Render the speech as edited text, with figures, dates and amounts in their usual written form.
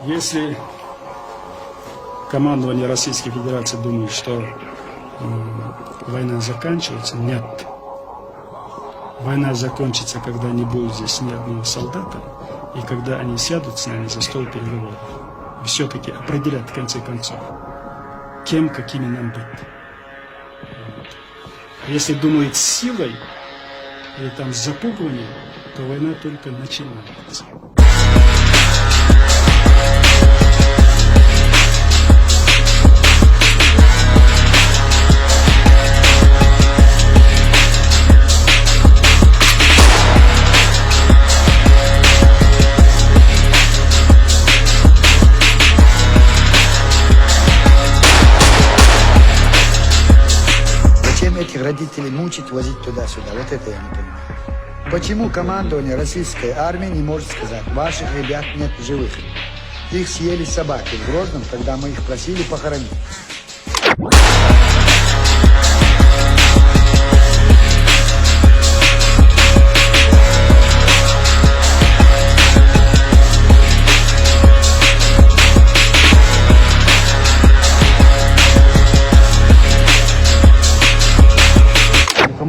Если командование Российской Федерации думает, что война заканчивается, нет. Война закончится, когда не будет здесь ни одного солдата, и когда они сядут с нами за стол переговоров. Все-таки определят в конце концов, кем, какими нам быть. Если думают силой или там с запугиванием, то война только начинается. Зачем этих родителей мучить, возить туда-сюда? Вот это я не понимаю. Почему командование российской армии не может сказать, ваших ребят нет в живых? Их съели собаки в Грозном, когда мы их просили похоронить.